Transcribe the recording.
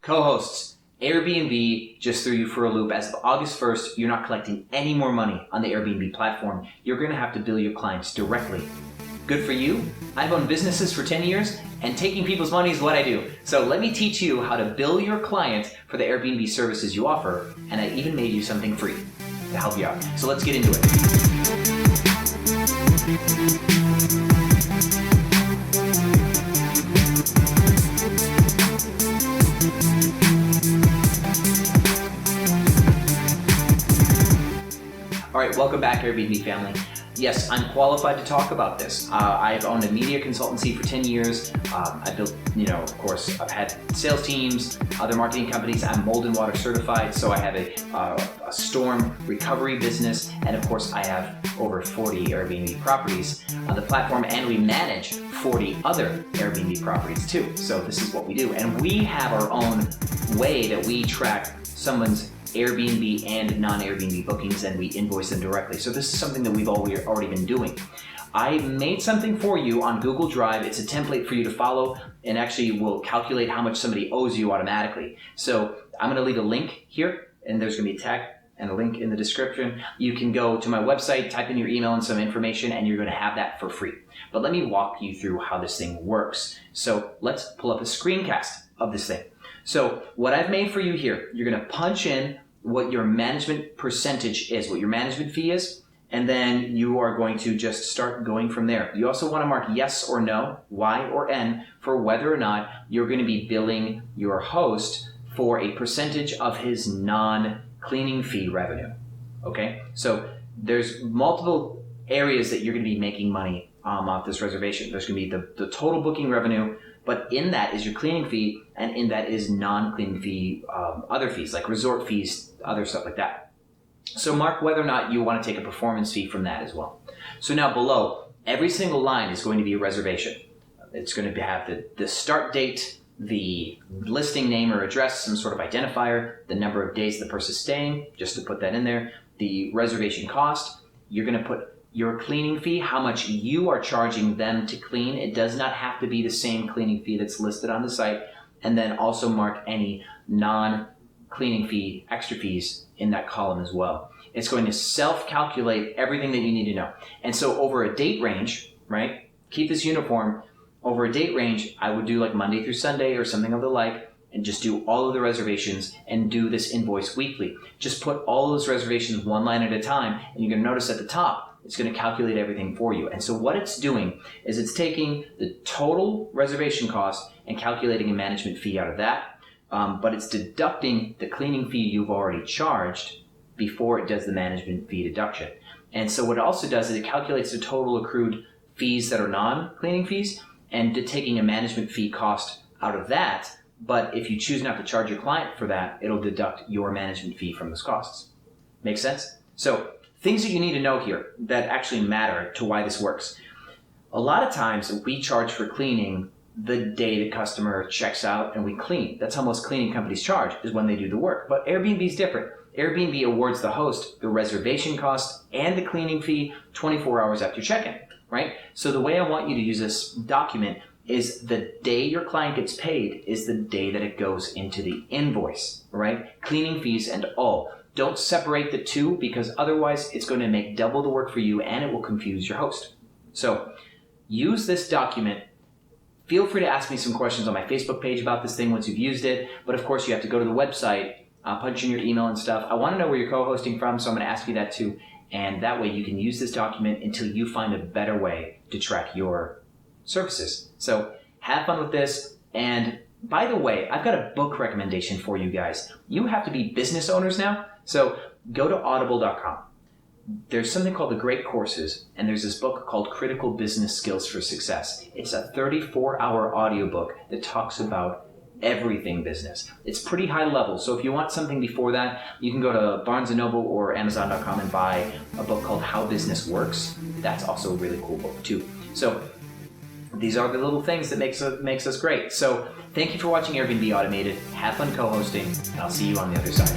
Co-hosts, Airbnb just threw you for a loop. As of August 1st, you're not collecting any more money on the Airbnb platform. You're going to have to bill your clients directly. Good for you. I've owned businesses for 10 years, and taking people's money is what I do. So let me teach you how to bill your client for the Airbnb services you offer, and I even made you something free to help you out. So let's get into it. All right, welcome back, Airbnb family. Yes, I'm qualified to talk about this. I've owned a media consultancy for 10 years. I built, of course, I've had sales teams, other marketing companies. I'm mold and water certified, so I have a storm recovery business. And of course, I have over 40 Airbnb properties on the platform, and we manage 40 other Airbnb properties too. So this is what we do. And we have our own way that we track someone's Airbnb and non-Airbnb bookings, and we invoice them directly. So this is something that we've already been doing. I made something for you on Google Drive. It's a template for you to follow, and actually will calculate how much somebody owes you automatically. So I'm going to leave a link here, and there's going to be a tag and a link in the description. You can go to my website, type in your email and some information, and you're going to have that for free. But let me walk you through how this thing works. So let's pull up a screencast of this thing. So what I've made for you here, you're going to punch in what your management percentage is, what your management fee is, and then you are going to just start going from there. You also want to mark yes or no, Y or N, for whether or not you're going to be billing your host for a percentage of his non-cleaning fee revenue. Okay? So there's multiple areas that you're going to be making money off this reservation. There's going to be the total booking revenue, but in that is your cleaning fee, and in that is non-cleaning fee, other fees like resort fees, other stuff like that. So mark whether or not you want to take a performance fee from that as well. So now below, every single line is going to be a reservation. It's going to have the start date, the listing name or address, some sort of identifier, the number of days the person's staying, just to put that in there, the reservation cost. You're going to put your cleaning fee, how much you are charging them to clean. It does not have to be the same cleaning fee that's listed on the site. And then also mark any non-cleaning fee, extra fees in that column as well. It's going to self-calculate everything that you need to know. And so over a date range, right? Keep this uniform. Over a date range, I would do like Monday through Sunday or something of the like, and just do all of the reservations and do this invoice weekly. Just put all those reservations one line at a time, and you're going to notice at the top, it's going to calculate everything for you. And so what it's doing is it's taking the total reservation cost and calculating a management fee out of that, but it's deducting the cleaning fee you've already charged before it does the management fee deduction. And so what it also does is it calculates the total accrued fees that are non-cleaning fees, and taking a management fee cost out of that. But if you choose not to charge your client for that, it'll deduct your management fee from those costs. Make sense? So things that you need to know here that actually matter to why this works. A lot of times we charge for cleaning the day the customer checks out and we clean. That's how most cleaning companies charge, is when they do the work. But Airbnb is different. Airbnb awards the host the reservation cost and the cleaning fee 24 hours after check-in, right? So the way I want you to use this document is the day your client gets paid is the day that it goes into the invoice, right? Cleaning fees and all. Don't separate the two, because otherwise it's going to make double the work for you and it will confuse your host. So use this document. Feel free to ask me some questions on my Facebook page about this thing once you've used it. But of course you have to go to the website, punch in your email and stuff. I want to know where you're co-hosting from, so I'm going to ask you that too. And that way you can use this document until you find a better way to track your services. So have fun with this. And by the way, I've got a book recommendation for you guys. You have to be business owners now. So go to audible.com. There's something called the Great Courses, and there's this book called Critical Business Skills for Success. It's a 34-hour audiobook that talks about everything business. It's pretty high level, so if you want something before that, you can go to Barnes & Noble or Amazon.com and buy a book called How Business Works. That's also a really cool book too. So these are the little things that makes us great. So thank you for watching Airbnb Automated. Have fun co-hosting, and I'll see you on the other side.